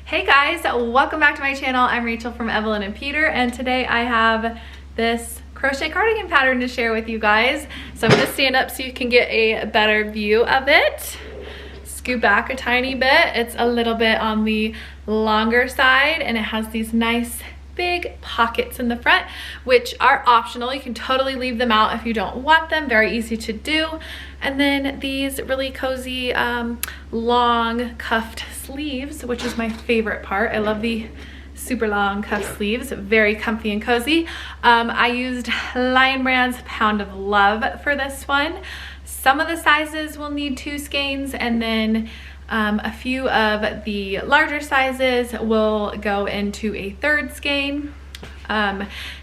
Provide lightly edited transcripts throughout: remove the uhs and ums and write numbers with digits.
Hey guys, welcome back to my channel. I'm Rachel from Evelyn and Peter, and today I have this crochet cardigan pattern to share with you guys. So I'm gonna stand up so you can get a better view of it. Scoot back a tiny bit. It's a little bit on the longer side and it has these nice big pockets in the front, which are optional. You can totally leave them out if you don't want them. Very easy to do. And then these really cozy long cuffed sleeves, which is my favorite part. I love the super long cuff sleeves, very comfy and cozy. I used Lion Brand's Pound of Love for this one. Some of the sizes will need 2 skeins, and then a few of the larger sizes will go into a 3rd skein.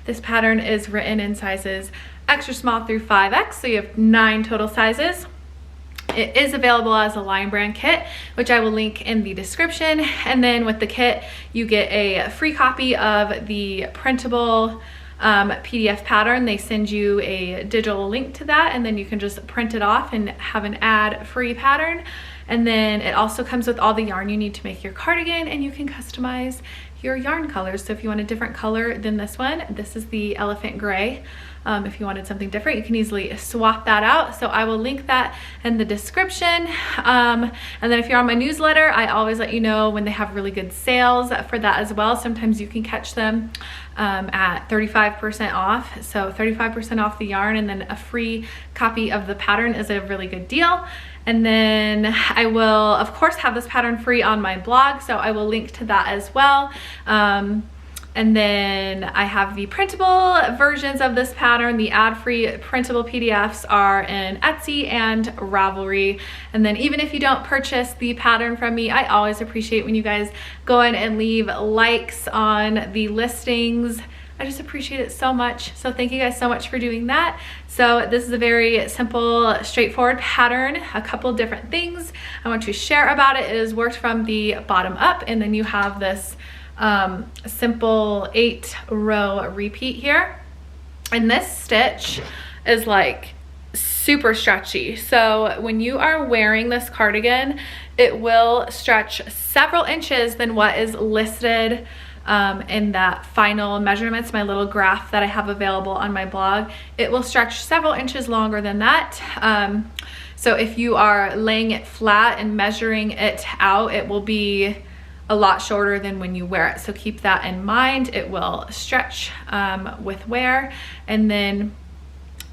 This pattern is written in sizes extra small through 5X, so you have 9 total sizes. It is available as a Lion Brand kit, which I will link in the description. And then with the kit, you get a free copy of the printable PDF pattern. They send you a digital link to that, and then you can just print it off and have an ad-free pattern. And then it also comes with all the yarn you need to make your cardigan, and you can customize your yarn colors. So if you want a different color than this one, this is the elephant gray. If you wanted something different, you can easily swap that out. So I will link that in the description. And then if you're on my newsletter, I always let you know when they have really good sales for that as well. Sometimes you can catch them at 35% off. So 35% off the yarn, and then a free copy of the pattern is a really good deal. And then I will, of course, have this pattern free on my blog, so I will link to that as well. And then I have the printable versions of this pattern. The ad-free printable PDFs are in Etsy and Ravelry. And then even if you don't purchase the pattern from me, I always appreciate when you guys go in and leave likes on the listings. I just appreciate it so much. So thank you guys so much for doing that. So this is a very simple, straightforward pattern. A couple different things I want to share about it. It is worked from the bottom up, and then you have this simple 8-row repeat here. And this stitch is like super stretchy. So when you are wearing this cardigan, it will stretch several inches than what is listed in that final measurements, my little graph that I have available on my blog. It will stretch several inches longer than that. So if you are laying it flat and measuring it out, it will be a lot shorter than when you wear it. So keep that in mind. It will stretch with wear. And then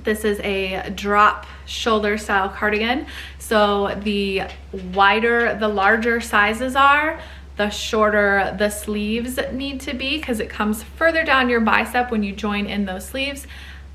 this is a drop shoulder style cardigan. So the wider the larger sizes are, the shorter the sleeves need to be, because it comes further down your bicep when you join in those sleeves.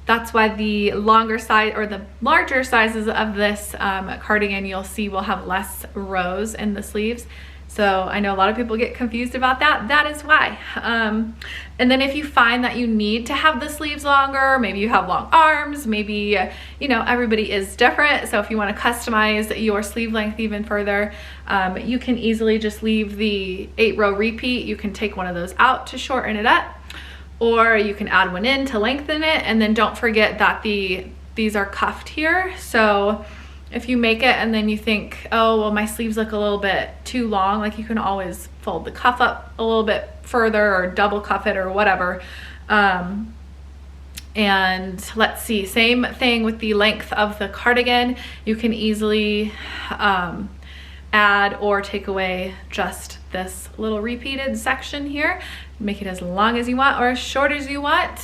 That's why the longer size, or the larger sizes of this cardigan, you'll see will have less rows in the sleeves. So I know a lot of people get confused about that. That is why. And then if you find that you need to have the sleeves longer, maybe you have long arms, maybe, you know, everybody is different. So if you want to customize your sleeve length even further, you can easily just leave the 8-row repeat. You can take one of those out to shorten it up, or you can add one in to lengthen it. And then don't forget that these are cuffed here. So if you make it and then you think, oh, well, my sleeves look a little bit too long, like, you can always fold the cuff up a little bit further or double cuff it or whatever. And let's see, same thing with the length of the cardigan. You can easily add or take away just this little repeated section here. Make it as long as you want or as short as you want.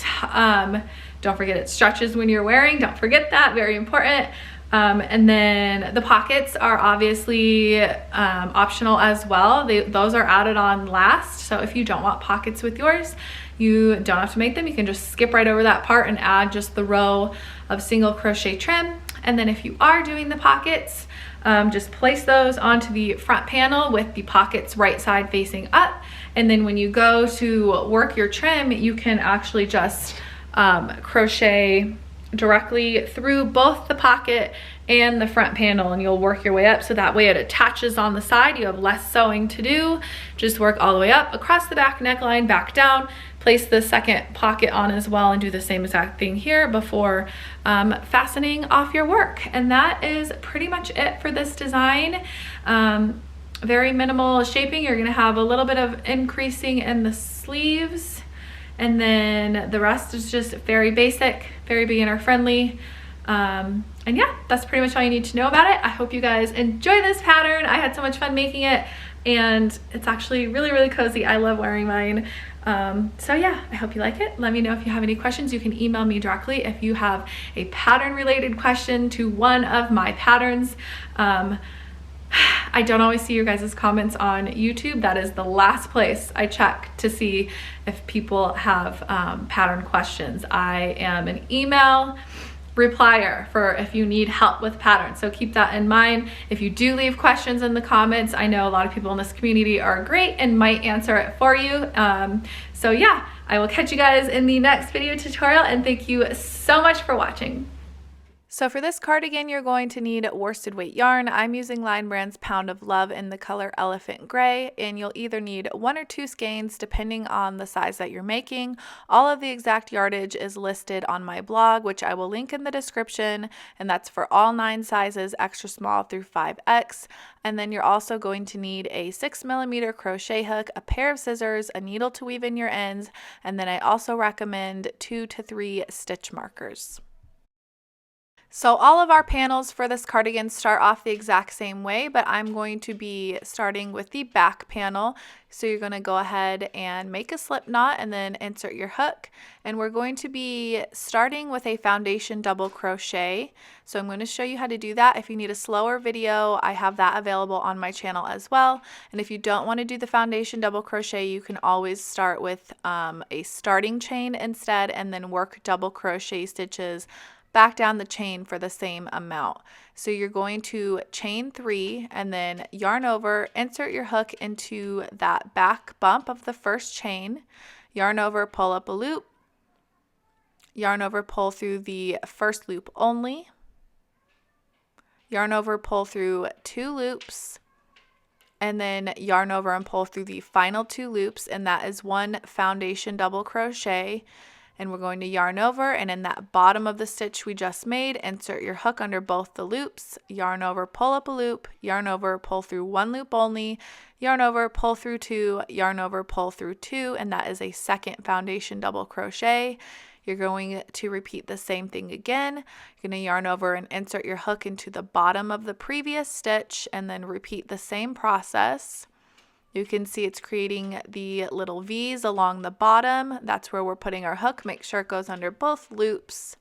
Don't forget it stretches when you're wearing. Don't forget that, very important. And then the pockets are obviously optional as well. Those are added on last. So if you don't want pockets with yours, you don't have to make them. You can just skip right over that part and add just the row of single crochet trim. And then if you are doing the pockets, just place those onto the front panel with the pockets right side facing up. And then when you go to work your trim, you can actually just crochet directly through both the pocket and the front panel, and you'll work your way up, so that way it attaches on the side. You have less sewing to do. Just work all the way up across the back neckline, back down, place the second pocket on as well, and do the same exact thing here before fastening off your work. And that is pretty much it for this design. very minimal shaping. You're gonna have a little bit of increasing in the sleeves, and then the rest is just very basic, very beginner friendly. And yeah, that's pretty much all you need to know about it. I hope you guys enjoy this pattern. I had so much fun making it, and it's actually really, really cozy. I love wearing mine. So yeah, I hope you like it. Let me know if you have any questions. You can email me directly if you have a pattern related question to one of my patterns. I don't always see your guys' comments on YouTube. That is the last place I check to see if people have pattern questions. I am an email replier for if you need help with patterns, so keep that in mind. If you do leave questions in the comments, I know a lot of people in this community are great and might answer it for you. So yeah, I will catch you guys in the next video tutorial, and thank you so much for watching. So for this cardigan, you're going to need worsted weight yarn. I'm using Line Brand's Pound of Love in the color Elephant Gray, and you'll either need 1 or 2 skeins depending on the size that you're making. All of the exact yardage is listed on my blog, which I will link in the description, and that's for all 9 sizes, extra small through 5X. And then you're also going to need a 6mm crochet hook, a pair of scissors, a needle to weave in your ends, and then I also recommend 2 to 3 stitch markers. So all of our panels for this cardigan start off the exact same way, but I'm going to be starting with the back panel. So you're going to go ahead and make a slip knot and then insert your hook. And we're going to be starting with a foundation double crochet. So I'm going to show you how to do that. If you need a slower video, I have that available on my channel as well. And if you don't want to do the foundation double crochet, you can always start with a starting chain instead, and then work double crochet stitches back down the chain for the same amount. So you're going to chain 3 and then yarn over, insert your hook into that back bump of the first chain, yarn over, pull up a loop, yarn over, pull through the first loop only, yarn over, pull through 2 loops, and then yarn over and pull through the final 2 loops, and that is 1 foundation double crochet. And we're going to yarn over, and in that bottom of the stitch we just made, insert your hook under both the loops, yarn over, pull up a loop, yarn over, pull through 1 loop only, yarn over, pull through 2, yarn over, pull through 2, and that is a second foundation double crochet. You're going to repeat the same thing again. You're going to yarn over and insert your hook into the bottom of the previous stitch, and then repeat the same process. You can see it's creating the little V's along the bottom. That's where we're putting our hook. Make sure it goes under both loops.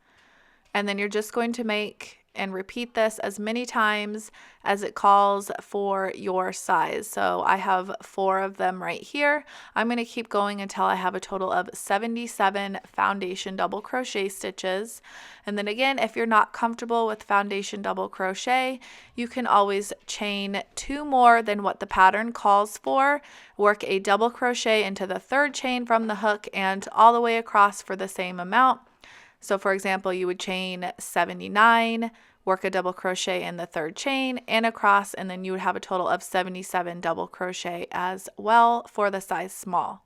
And then you're just going to make and repeat this as many times as it calls for your size. So I have 4 of them right here. I'm going to keep going until I have a total of 77 foundation double crochet stitches. And then again, if you're not comfortable with foundation double crochet, you can always chain 2 more than what the pattern calls for, work a double crochet into the 3rd chain from the hook and all the way across for the same amount. So for example, you would chain 79, work a double crochet in the 3rd chain and across, and then you would have a total of 77 double crochet as well for the size small.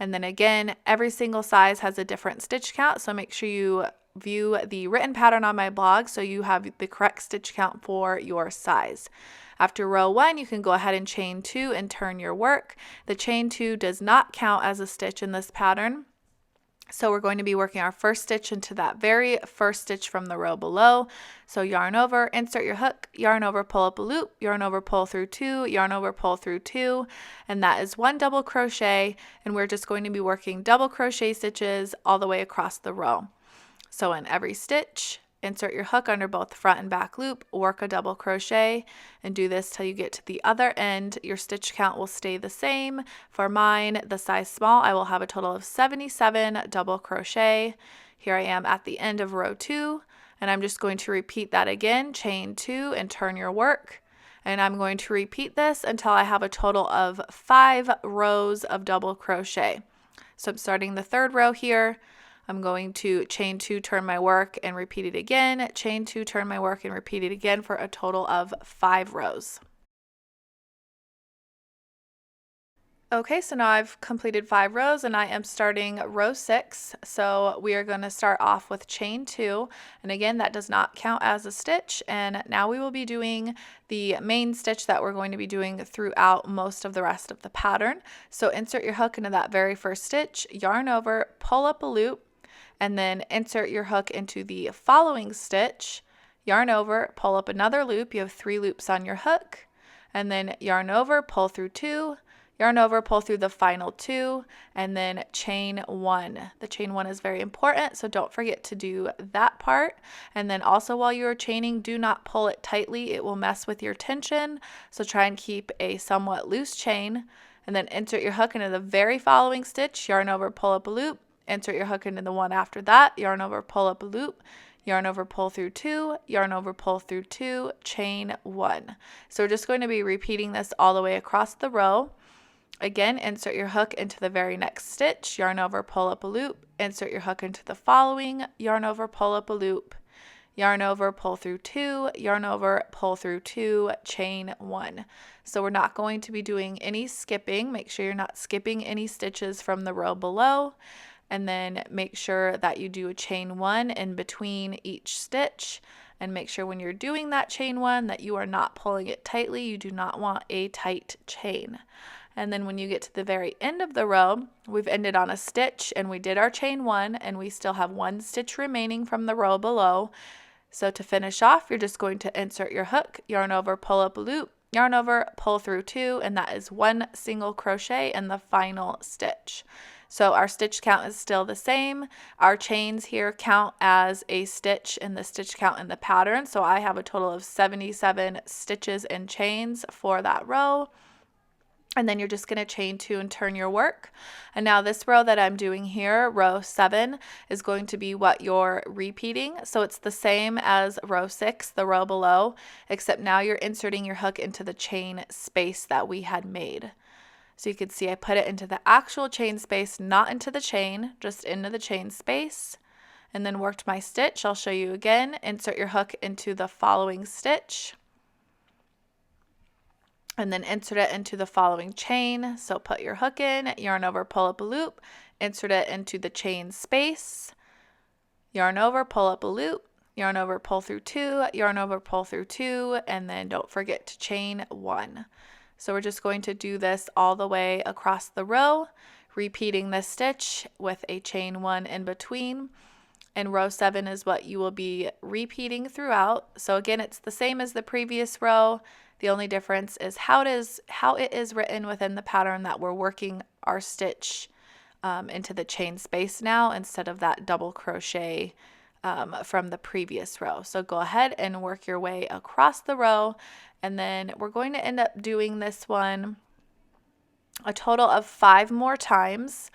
And then again, every single size has a different stitch count, so make sure you view the written pattern on my blog so you have the correct stitch count for your size. After row 1, you can go ahead and chain 2 and turn your work. The chain 2 does not count as a stitch in this pattern. So we're going to be working our first stitch into that very first stitch from the row below. So yarn over, insert your hook, yarn over, pull up a loop, yarn over, pull through 2, yarn over, pull through 2, and that is 1 double crochet, and we're just going to be working double crochet stitches all the way across the row. So in every stitch, insert your hook under both front and back loop, work a double crochet, and do this till you get to the other end. Your stitch count will stay the same. For mine, the size small, I will have a total of 77 double crochet. Here I am at the end of row 2, and I'm just going to repeat that again, chain 2 and turn your work. And I'm going to repeat this until I have a total of 5 rows of double crochet. So I'm starting the 3rd row here. I'm going to chain 2, turn my work, and repeat it again, chain 2, turn my work, and repeat it again for a total of 5 rows. Okay, so now I've completed 5 rows and I am starting row 6. So we are going to start off with chain 2, and again that does not count as a stitch. And now we will be doing the main stitch that we're going to be doing throughout most of the rest of the pattern. So insert your hook into that very first stitch, yarn over, pull up a loop, and then insert your hook into the following stitch, yarn over, pull up another loop. You have 3 loops on your hook, and then yarn over, pull through 2, yarn over, pull through the final 2, and then chain 1. The chain 1 is very important, so don't forget to do that part. And then also while you're chaining, do not pull it tightly. It will mess with your tension, so try and keep a somewhat loose chain. And then insert your hook into the very following stitch, yarn over, pull up a loop, insert your hook into the one after that, yarn over, pull up a loop, yarn over, pull through 2, yarn over, pull through 2, chain 1. So we're just going to be repeating this all the way across the row. Again, insert your hook into the very next stitch, yarn over, pull up a loop, insert your hook into the following, yarn over, pull up a loop, yarn over, pull through 2, yarn over, pull through 2, chain 1. So we're not going to be doing any skipping. Make sure you're not skipping any stitches from the row below, and then make sure that you do a chain 1 in between each stitch. And make sure when you're doing that chain 1 that you are not pulling it tightly. You do not want a tight chain. And then when you get to the very end of the row, we've ended on a stitch and we did our chain 1, and we still have 1 stitch remaining from the row below. So to finish off, you're just going to insert your hook, yarn over, pull up a loop, yarn over, pull through 2, and that is 1 single crochet in the final stitch. So our stitch count is still the same. Our chains here count as a stitch in the stitch count in the pattern. So I have a total of 77 stitches and chains for that row. And then you're just going to chain 2 and turn your work. And now this row that I'm doing here, row 7, is going to be what you're repeating. So it's the same as row 6, the row below, except now you're inserting your hook into the chain space that we had made. So you can see I put it into the actual chain space, not into the chain, just into the chain space, and then worked my stitch. I'll show you again. Insert your hook into the following stitch, and then insert it into the following chain. So put your hook in, yarn over, pull up a loop, insert it into the chain space, yarn over, pull up a loop, yarn over, pull through 2, yarn over, pull through 2, and then don't forget to chain 1. So we're just going to do this all the way across the row, repeating this stitch with a chain 1 in between. And row 7 is what you will be repeating throughout. So again, it's the same as the previous row. The only difference is how it is written within the pattern that we're working our stitch into the chain space now instead of that double crochet from the previous row. So go ahead and work your way across the row, and then we're going to end up doing this one a total of 5 more times.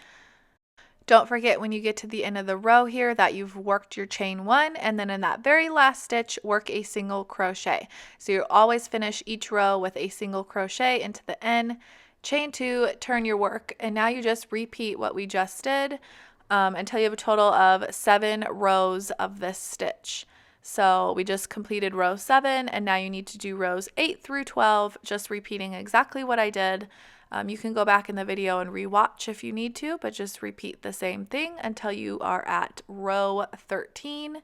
Don't forget when you get to the end of the row here that you've worked your chain 1, and then in that very last stitch, work a single crochet. So you always finish each row with a single crochet into the end, chain 2, turn your work, and now you just repeat what we just did until you have a total of 7 rows of this stitch. So we just completed row 7, and now you need to do rows 8 through 12, just repeating exactly what I did. You can go back in the video and rewatch if you need to, but just repeat the same thing until you are at row 13.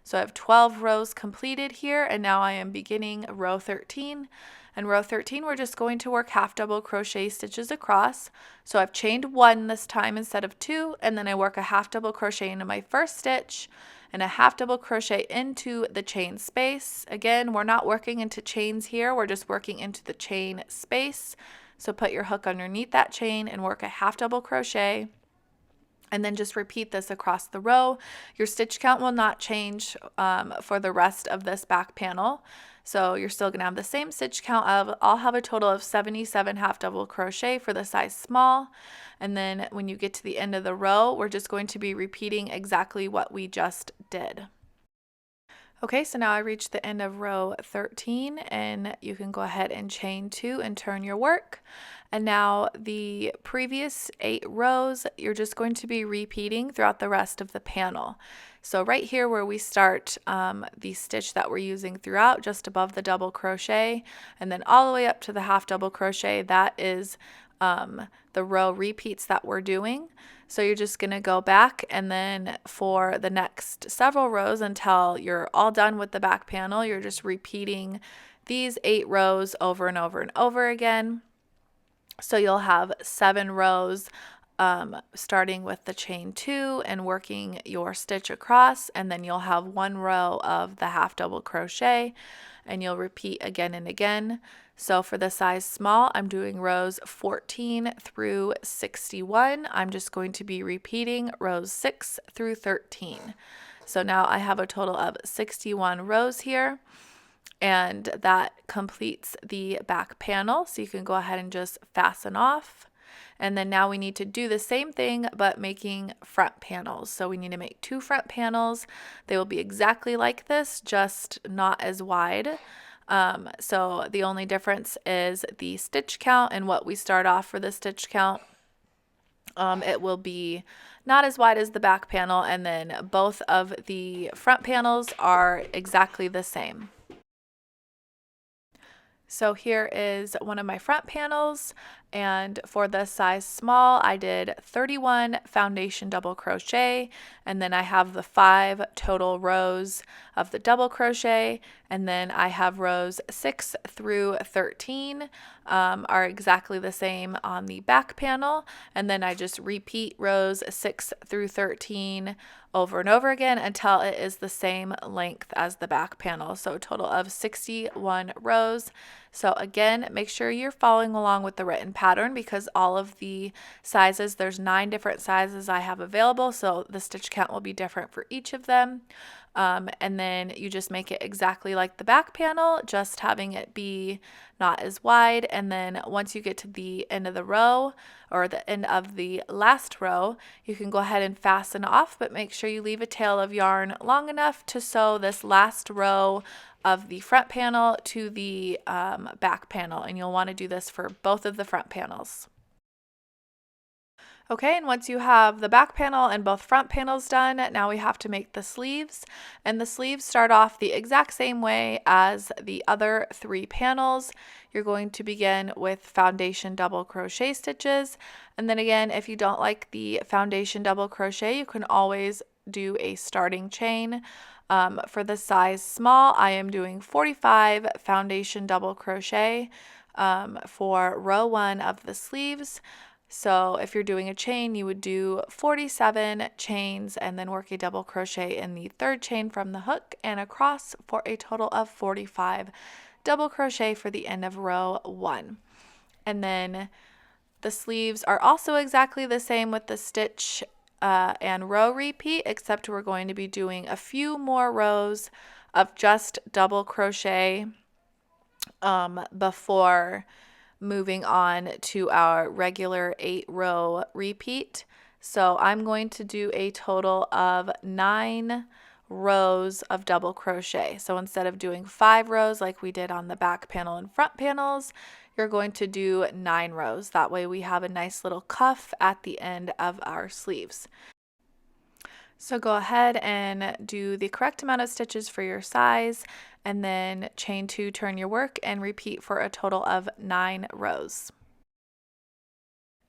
So I have 12 rows completed here, and now I am beginning row 13. And row 13, we're just going to work half double crochet stitches across. So I've chained 1 this time instead of 2, and then I work a half double crochet into my first stitch and a half double crochet into the chain space. Again, we're not working into chains here, we're just working into the chain space. So put your hook underneath that chain and work a half double crochet, and then just repeat this across the row. Your stitch count will not change for the rest of this back panel. So you're still going to have the same stitch count of, I'll have a total of 77 half double crochet for the size small. And then when you get to the end of the row, we're just going to be repeating exactly what we just did. Okay, so now I reached the end of row 13, and you can go ahead and chain 2 and turn your work. And now the previous 8 rows, you're just going to be repeating throughout the rest of the panel. So right here where we start the stitch that we're using throughout, just above the double crochet, and then all the way up to the half double crochet, that is the row repeats that we're doing. So you're just going to go back, and then for the next several rows until you're all done with the back panel, you're just repeating these 8 rows over and over and over again. So you'll have 7 rows starting with the chain 2 and working your stitch across, and then you'll have 1 row of the half double crochet, and you'll repeat again and again. So for the size small, I'm doing rows 14 through 61. I'm just going to be repeating rows 6 through 13. So now I have a total of 61 rows here, and that completes the back panel. So you can go ahead and just fasten off. And then now we need to do the same thing, but making front panels. So we need to make 2 front panels. They will be exactly like this, just not as wide. So the only difference is the stitch count and what we start off for the stitch count. It will be not as wide as the back panel, and then both of the front panels are exactly the same. So here is one of my front panels, and for the size small, I did 31 foundation double crochet, and then I have the 5 total rows of the double crochet, and then I have rows 6 through 13 are exactly the same on the back panel, and then I just repeat rows 6 through 13 over and over again until it is the same length as the back panel. So a total of 61 rows. So again, make sure you're following along with the written pattern, because all of the sizes, there's 9 different sizes I have available, so the stitch count will be different for each of them. And then you just make it exactly like the back panel, just having it be not as wide. And then once you get to the end of the row, or the end of the last row, you can go ahead and fasten off, but make sure you leave a tail of yarn long enough to sew this last row of the front panel to the back panel. And you'll want to do this for both of the front panels. Okay, and once you have the back panel and both front panels done, now we have to make the sleeves. And the sleeves start off the exact same way as the other 3 panels. You're going to begin with foundation double crochet stitches. And then again, if you don't like the foundation double crochet, you can always do a starting chain. For the size small, I am doing 45 foundation double crochet for row 1 of the sleeves. So if you're doing a chain, you would do 47 chains and then work a double crochet in the 3rd chain from the hook and across for a total of 45 double crochet for the end of row 1. And then the sleeves are also exactly the same with the stitch and row repeat, except we're going to be doing a few more rows of just double crochet before moving on to our regular 8-row repeat. So I'm going to do a total of 9 rows of double crochet. So instead of doing 5 rows like we did on the back panel and front panels, you're going to do 9 rows. That way we have a nice little cuff at the end of our sleeves. So go ahead and do the correct amount of stitches for your size, and then chain 2, turn your work, and repeat for a total of 9 rows.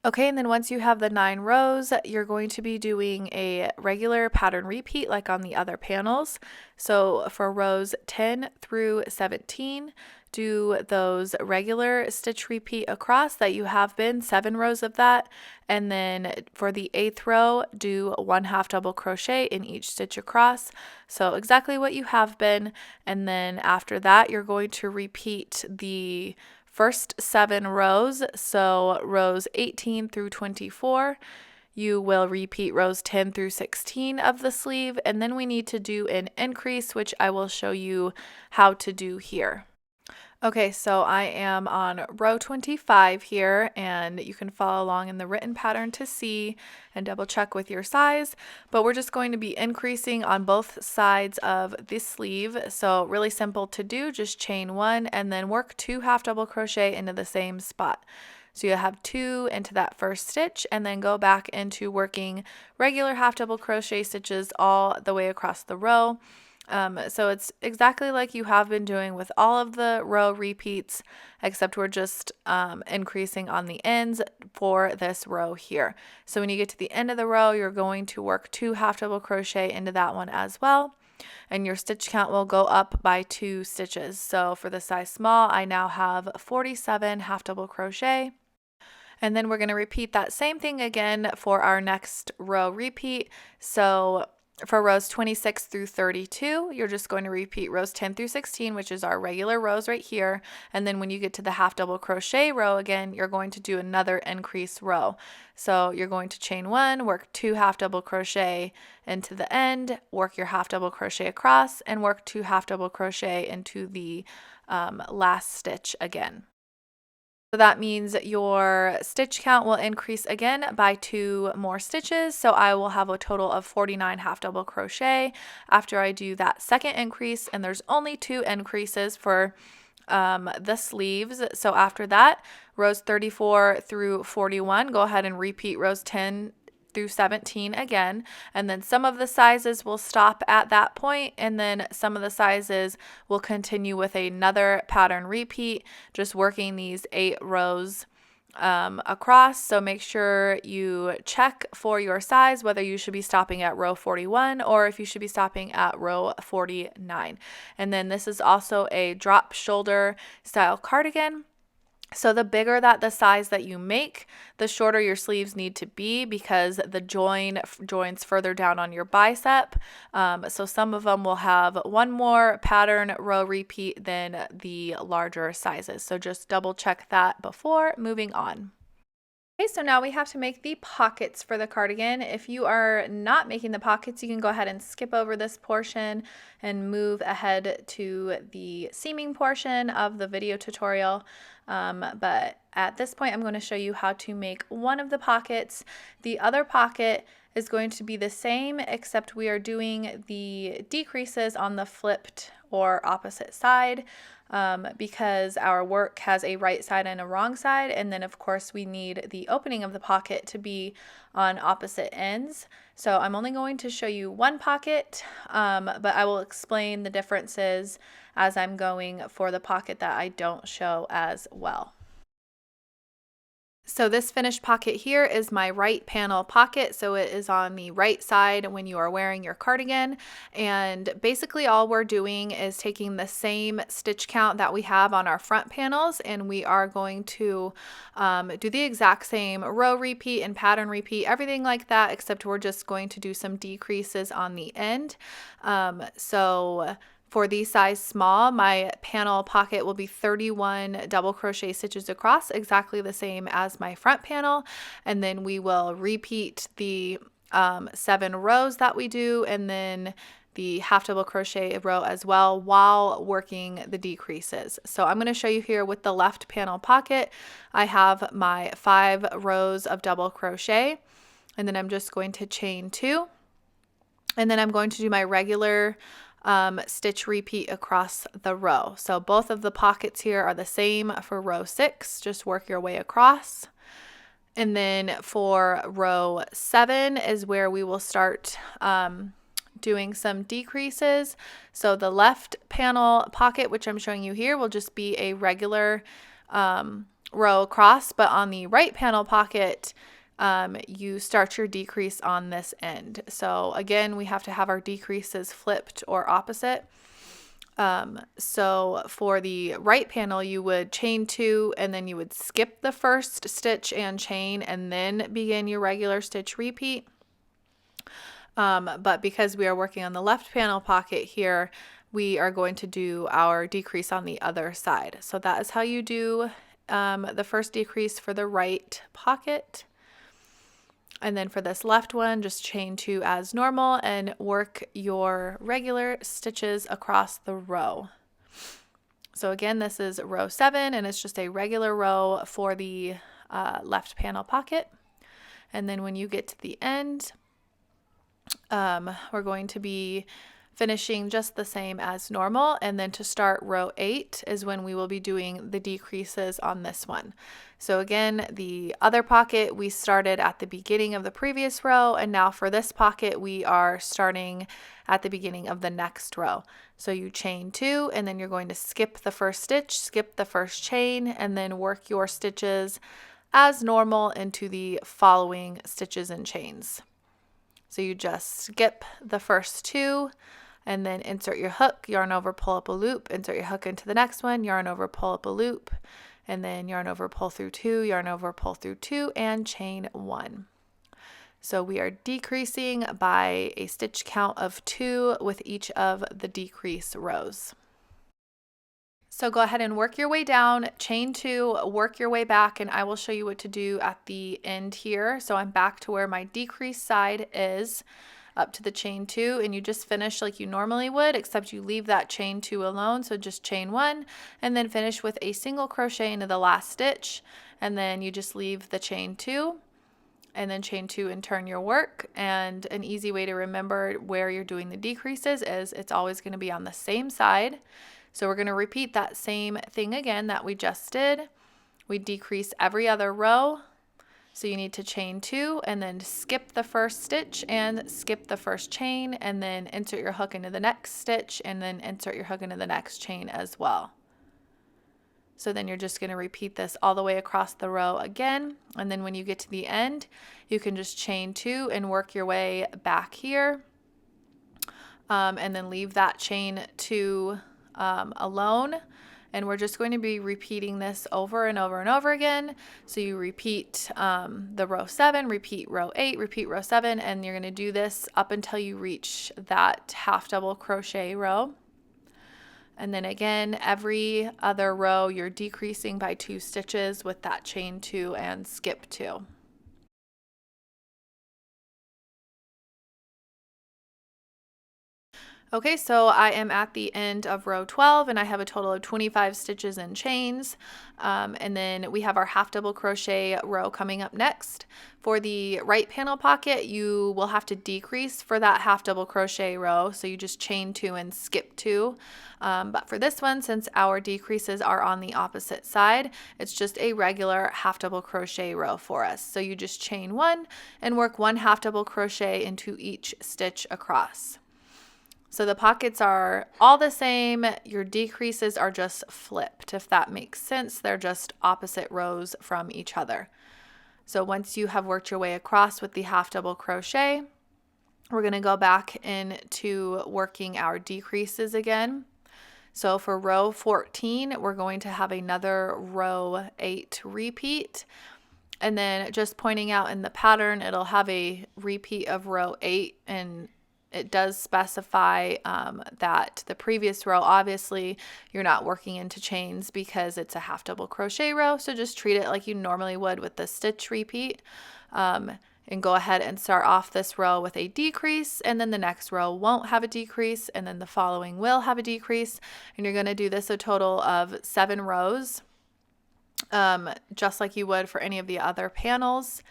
Okay, and then once you have the 9 rows, you're going to be doing a regular pattern repeat like on the other panels. So for rows 10 through 17, do those regular stitch repeat across that you have been, 7 rows of that, and then for the 8th row, do 1 half double crochet in each stitch across. So exactly what you have been, and then after that, you're going to repeat the first 7 rows, so rows 18 through 24. You will repeat rows 10 through 16 of the sleeve, and then we need to do an increase, which I will show you how to do here. Okay, so I am on row 25 here, and you can follow along in the written pattern to see and double check with your size, but we're just going to be increasing on both sides of this sleeve. So really simple to do, just chain 1 and then work 2 half double crochet into the same spot. So you'll have 2 into that first stitch, and then go back into working regular half double crochet stitches all the way across the row. So it's exactly like you have been doing with all of the row repeats, except we're just increasing on the ends for this row here. So when you get to the end of the row, you're going to work 2 half double crochet into that one as well. And your stitch count will go up by 2 stitches. So for the size small, I now have 47 half double crochet. And then we're going to repeat that same thing again for our next row repeat. So for rows 26 through 32, you're just going to repeat rows 10 through 16, which is our regular rows right here. And then when you get to the half double crochet row again, you're going to do another increase row. So you're going to chain 1, work 2 half double crochet into the end, work your half double crochet across, and work 2 half double crochet into the last stitch again. So that means your stitch count will increase again by 2 more stitches. So I will have a total of 49 half double crochet after I do that second increase, and there's only 2 increases for the sleeves. So after that, rows 34 through 41, go ahead and repeat rows 10 through 17 again, and then some of the sizes will stop at that point, and then some of the sizes will continue with another pattern repeat, just working these 8 rows across. So make sure you check for your size, whether you should be stopping at row 41 or if you should be stopping at row 49. And then this is also a drop shoulder style cardigan. So the bigger that the size that you make, the shorter your sleeves need to be, because the joins further down on your bicep. So some of them will have 1 more pattern row repeat than the larger sizes. So just double check that before moving on. Okay, so now we have to make the pockets for the cardigan. If you are not making the pockets, you can go ahead and skip over this portion and move ahead to the seaming portion of the video tutorial. But at this point, I'm going to show you how to make one of the pockets. The other pocket is going to be the same, except we are doing the decreases on the flipped or opposite side. Because our work has a right side and a wrong side, and then of course we need the opening of the pocket to be on opposite ends. So I'm only going to show you one pocket, but I will explain the differences as I'm going for the pocket that I don't show as well. So this finished pocket here is my right panel pocket. So it is on the right side when you are wearing your cardigan. And basically all we're doing is taking the same stitch count that we have on our front panels, and we are going to do the exact same row repeat and pattern repeat, everything like that, except we're just going to do some decreases on the end. For the size small, my panel pocket will be 31 double crochet stitches across, exactly the same as my front panel. And then we will repeat the 7 rows that we do, and then the half double crochet row as well while working the decreases. So I'm going to show you here with the left panel pocket. I have my 5 rows of double crochet, and then I'm just going to chain 2, and then I'm going to do my regular stitch repeat across the row. So both of the pockets here are the same for row 6, just work your way across. And then for row 7 is where we will start doing some decreases. So the left panel pocket, which I'm showing you here, will just be a regular row across, but on the right panel pocket, you start your decrease on this end. So again, we have to have our decreases flipped or opposite. So for the right panel, you would chain 2, and then you would skip the first stitch and chain, and then begin your regular stitch repeat. But because we are working on the left panel pocket here, we are going to do our decrease on the other side. So that is how you do the first decrease for the right pocket. And then for this left one, just chain 2 as normal and work your regular stitches across the row. So again, this is row 7, and it's just a regular row for the left panel pocket. And then when you get to the end, we're going to be finishing just the same as normal. And then to start row 8 is when we will be doing the decreases on this one. So again, the other pocket we started at the beginning of the previous row, and now for this pocket we are starting at the beginning of the next row. So you chain 2, and then you're going to skip the first stitch, skip the first chain, and then work your stitches as normal into the following stitches and chains. So you just skip the first 2, and then insert your hook, yarn over, pull up a loop, insert your hook into the next one, yarn over, pull up a loop, and then yarn over, pull through 2, yarn over, pull through 2, and chain 1. So we are decreasing by a stitch count of 2 with each of the decrease rows. So go ahead and work your way down, chain 2, work your way back, and I will show you what to do at the end here. So I'm back to where my decrease side is, up to the chain 2, and you just finish like you normally would, except you leave that chain 2 alone. So just chain 1 and then finish with a single crochet into the last stitch, and then you just leave the chain 2 and then chain 2 and turn your work. And an easy way to remember where you're doing the decreases is it's always going to be on the same side. So we're going to repeat that same thing again that we just did. We decrease every other row. So you need to chain 2 and then skip the first stitch and skip the first chain, and then insert your hook into the next stitch and then insert your hook into the next chain as well. So then you're just going to repeat this all the way across the row again, and then when you get to the end you can just chain 2 and work your way back here, and then leave that chain 2 alone. And we're just going to be repeating this over and over and over again. So you repeat the row 7, repeat row 8, repeat row 7, and you're going to do this up until you reach that half double crochet row. And then again, every other row you're decreasing by 2 stitches with that chain 2 and skip 2. Okay, so I am at the end of row 12 and I have a total of 25 stitches and chains. And then we have our half double crochet row coming up next. For the right panel pocket, you will have to decrease for that half double crochet row. So you just chain 2 and skip 2. But for this one, since our decreases are on the opposite side, it's just a regular half double crochet row for us. So you just chain 1 and work 1 half double crochet into each stitch across. So the pockets are all the same, your decreases are just flipped, if that makes sense. They're just opposite rows from each other. So once you have worked your way across with the half double crochet, we're going to go back into working our decreases again. So for row 14, we're going to have another row 8 repeat. And then just pointing out in the pattern, it'll have a repeat of row 8, and it does specify that the previous row, obviously you're not working into chains because it's a half double crochet row, so just treat it like you normally would with the stitch repeat, and go ahead and start off this row with a decrease, and then the next row won't have a decrease, and then the following will have a decrease, and you're going to do this a total of 7 rows, just like you would for any of the other panels.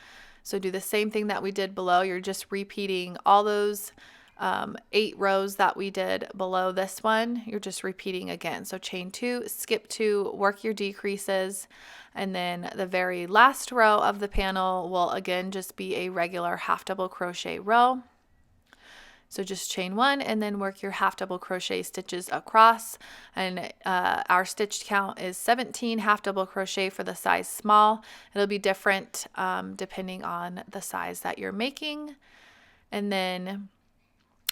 So do the same thing that we did below. You're just repeating all those 8 rows that we did below this one. You're just repeating again. So chain 2, skip 2, work your decreases, and then the very last row of the panel will again just be a regular half double crochet row. So just chain 1 and then work your half double crochet stitches across, and our stitch count is 17 half double crochet for the size small. It'll be different depending on the size that you're making. And then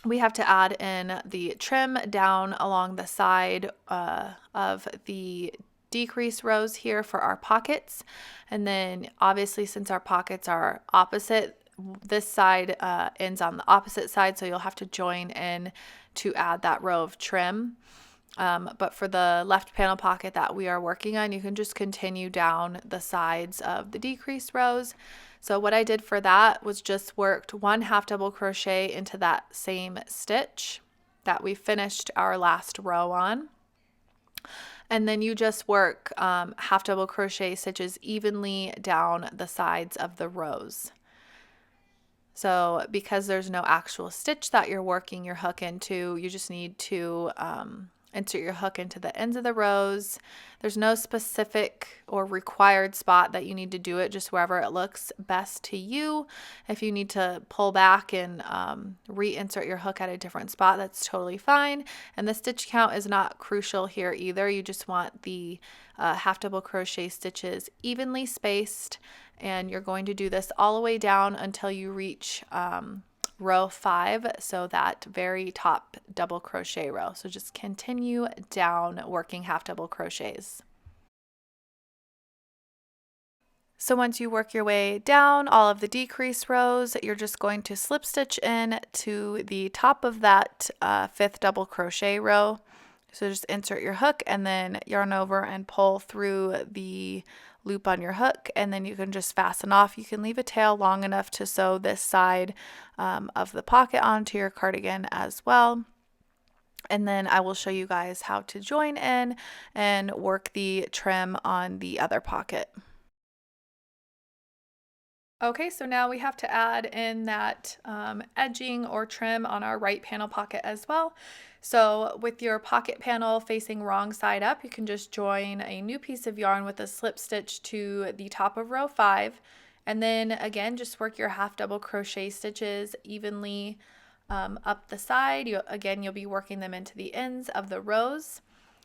we have to add in the trim down along the side of the decrease rows here for our pockets. And then obviously, since our pockets are opposite, this side ends on the opposite side, so you'll have to join in to add that row of trim. But for the left panel pocket that we are working on, you can just continue down the sides of the decrease rows. So what I did for that was just worked 1 half double crochet into that same stitch that we finished our last row on. And then you just work half double crochet stitches evenly down the sides of the rows. So because there's no actual stitch that you're working your hook into, you just need to insert your hook into the ends of the rows. There's no specific or required spot that you need to do it, just wherever it looks best to you. If you need to pull back and reinsert your hook at a different spot, that's totally fine. And the stitch count is not crucial here either. You just want the half double crochet stitches evenly spaced, and you're going to do this all the way down until you reach row 5, so that very top double crochet row. So just continue down working half double crochets. So once you work your way down all of the decrease rows, you're just going to slip stitch in to the top of that 5th double crochet row. So just insert your hook and then yarn over and pull through the loop on your hook, and then you can just fasten off. You can leave a tail long enough to sew this side of the pocket onto your cardigan as well. And then I will show you guys how to join in and work the trim on the other pocket. Okay, so now we have to add in that edging or trim on our right panel pocket as well. So with your pocket panel facing wrong side up, you can just join a new piece of yarn with a slip stitch to the top of row 5. And then again, just work your half double crochet stitches evenly up the side. You'll be working them into the ends of the rows.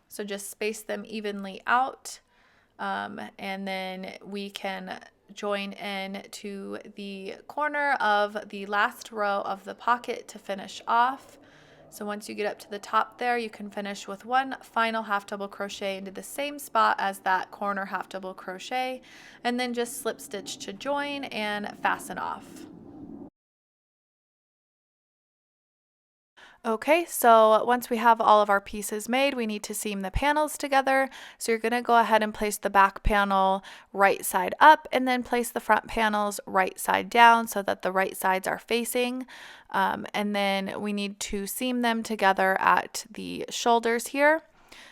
So just space them evenly out. And then we can join in to the corner of the last row of the pocket to finish off. So once you get up to the top there, you can finish with one final half double crochet into the same spot as that corner half double crochet, and then just slip stitch to join and fasten off. Okay, so once we have all of our pieces made, we need to seam the panels together. So you're going to go ahead and place the back panel right side up, and then place the front panels right side down so that the right sides are facing. And then we need to seam them together at the shoulders here.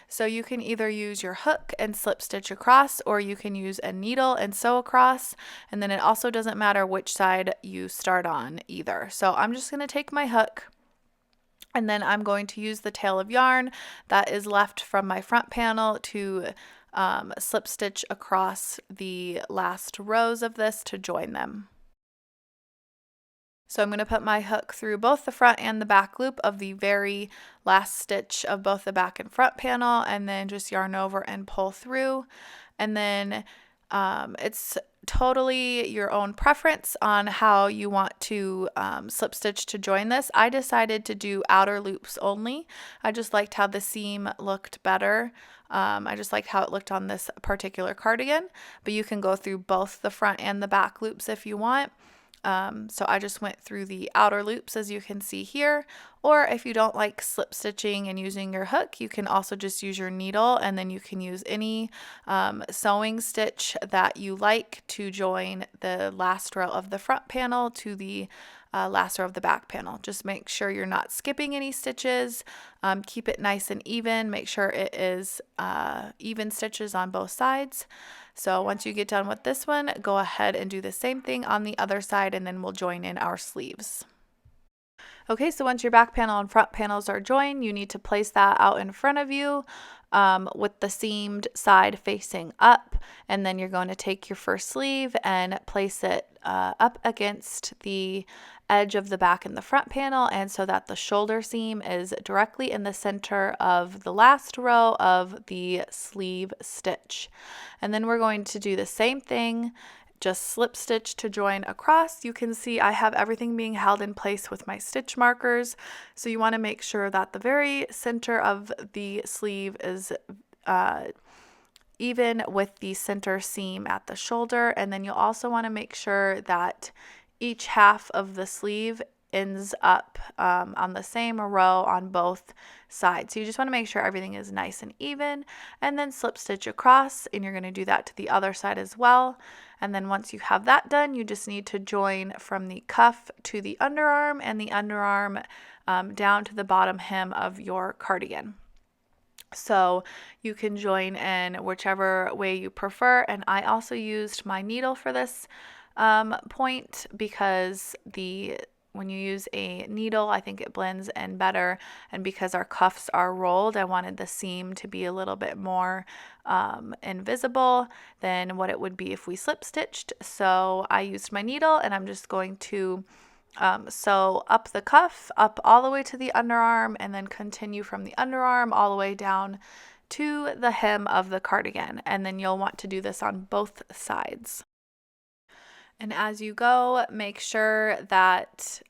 So you can either use your hook and slip stitch across, or you can use a needle and sew across. And then it also doesn't matter which side you start on either. So I'm just going to take my hook, and then I'm going to use the tail of yarn that is left from my front panel to slip stitch across the last rows of this to join them. So I'm going to put my hook through both the front and the back loop of the very last stitch of both the back and front panel, and then just yarn over and pull through. And then it's totally your own preference on how you want to slip stitch to join this. I decided to do outer loops only. I just liked how the seam looked better. I just liked how it looked on this particular cardigan, but you can go through both the front and the back loops if you want. So I just went through the outer loops, as you can see here, or if you don't like slip stitching and using your hook, you can also just use your needle, and then you can use any sewing stitch that you like to join the last row of the front panel to the last row of the back panel. Just make sure you're not skipping any stitches. Keep it nice and even. Make sure it is even stitches on both sides. So once you get done with this one, go ahead and do the same thing on the other side, and then we'll join in our sleeves. Okay, so once your back panel and front panels are joined, you need to place that out in front of you with the seamed side facing up, and then you're going to take your first sleeve and place it up against the edge of the back and the front panel, and so that the shoulder seam is directly in the center of the last row of the sleeve stitch. And then we're going to do the same thing, just slip stitch to join across. You can see I have everything being held in place with my stitch markers, so you want to make sure that the very center of the sleeve is even with the center seam at the shoulder, and then you'll also want to make sure that each half of the sleeve ends up on the same row on both sides. So you just want to make sure everything is nice and even, and then slip stitch across, and you're going to do that to the other side as well. And then once you have that done, you just need to join from the cuff to the underarm, and the underarm down to the bottom hem of your cardigan. So you can join in whichever way you prefer, and I also used my needle for this point, because when you use a needle, I think it blends in better. And because our cuffs are rolled, I wanted the seam to be a little bit more invisible than what it would be if we slip stitched. So I used my needle, and I'm just going to sew up the cuff, up all the way to the underarm, and then continue from the underarm all the way down to the hem of the cardigan. And then you'll want to do this on both sides. And as you go, make sure that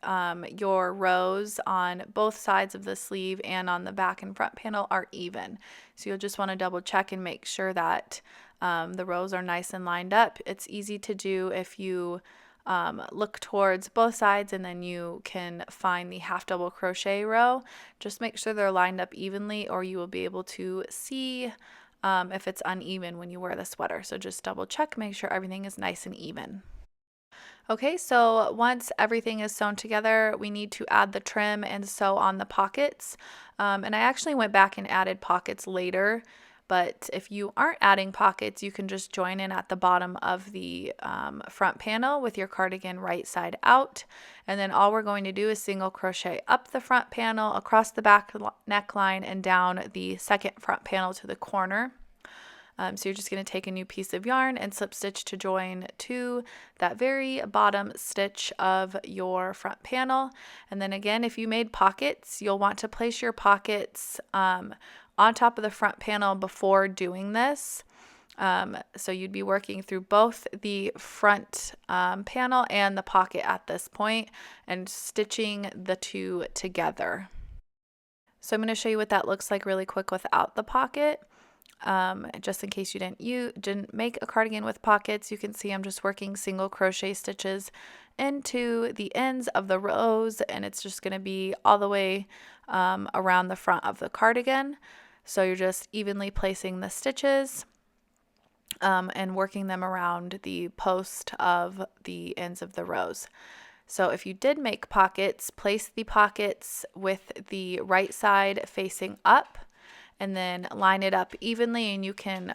your rows on both sides of the sleeve and on the back and front panel are even. So you'll just want to double check and make sure that the rows are nice and lined up. It's easy to do if you look towards both sides, and then you can find the half double crochet row. Just make sure they're lined up evenly, or you will be able to see if it's uneven when you wear the sweater. So just double check, make sure everything is nice and even. Okay, so once everything is sewn together, we need to add the trim and sew on the pockets. And I actually went back and added pockets later, but if you aren't adding pockets, you can just join in at the bottom of the front panel with your cardigan right side out. And then all we're going to do is single crochet up the front panel, across the back neckline, and down the second front panel to the corner. So you're just going to take a new piece of yarn and slip stitch to join to that very bottom stitch of your front panel. And then again, if you made pockets, you'll want to place your pockets on top of the front panel before doing this. So you'd be working through both the front panel and the pocket at this point and stitching the two together. So I'm going to show you what that looks like really quick without the pocket. Just in case you didn't make a cardigan with pockets, you can see I'm just working single crochet stitches into the ends of the rows, and it's just going to be all the way around the front of the cardigan. So you're just evenly placing the stitches and working them around the post of the ends of the rows. So if you did make pockets, place the pockets with the right side facing up, and then line it up evenly, and you can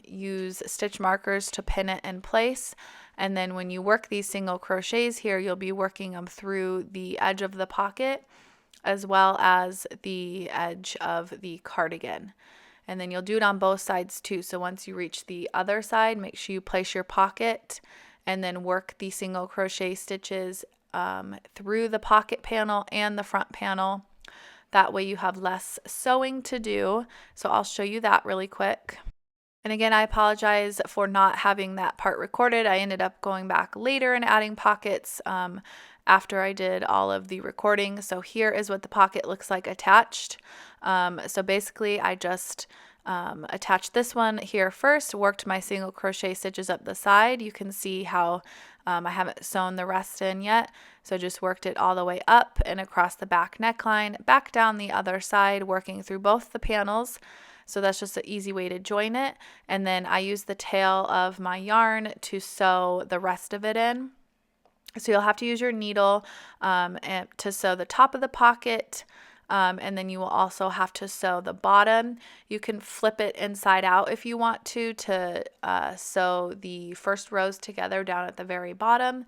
use stitch markers to pin it in place. And then when you work these single crochets here, you'll be working them through the edge of the pocket as well as the edge of the cardigan. And then you'll do it on both sides too. So once you reach the other side, make sure you place your pocket and then work the single crochet stitches through the pocket panel and the front panel. That way you have less sewing to do. So I'll show you that really quick. And again, I apologize for not having that part recorded. I ended up going back later and adding pockets after I did all of the recording. So here is what the pocket looks like attached. So basically I just attached this one here first, worked my single crochet stitches up the side. You can see how I haven't sewn the rest in yet. So just worked it all the way up and across the back neckline, back down the other side, working through both the panels. So that's just an easy way to join it. And then I use the tail of my yarn to sew the rest of it in. So you'll have to use your needle and to sew the top of the pocket. And then you will also have to sew the bottom. You can flip it inside out if you want to sew the first rows together down at the very bottom.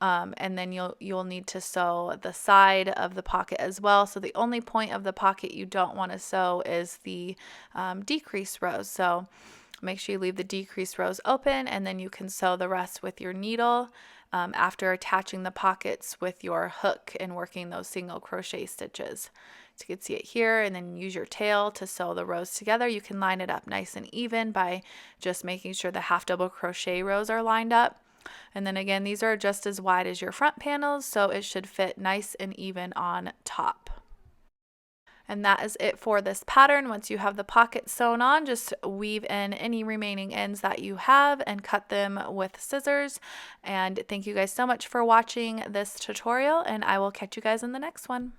And then you'll need to sew the side of the pocket as well. So the only point of the pocket you don't want to sew is the decrease rows. So make sure you leave the decrease rows open, and then you can sew the rest with your needle after attaching the pockets with your hook and working those single crochet stitches. So you can see it here, and then use your tail to sew the rows together. You can line it up nice and even by just making sure the half double crochet rows are lined up. And then again, these are just as wide as your front panels, so it should fit nice and even on top. And that is it for this pattern. Once you have the pocket sewn on, just weave in any remaining ends that you have and cut them with scissors. And thank you guys so much for watching this tutorial, and I will catch you guys in the next one.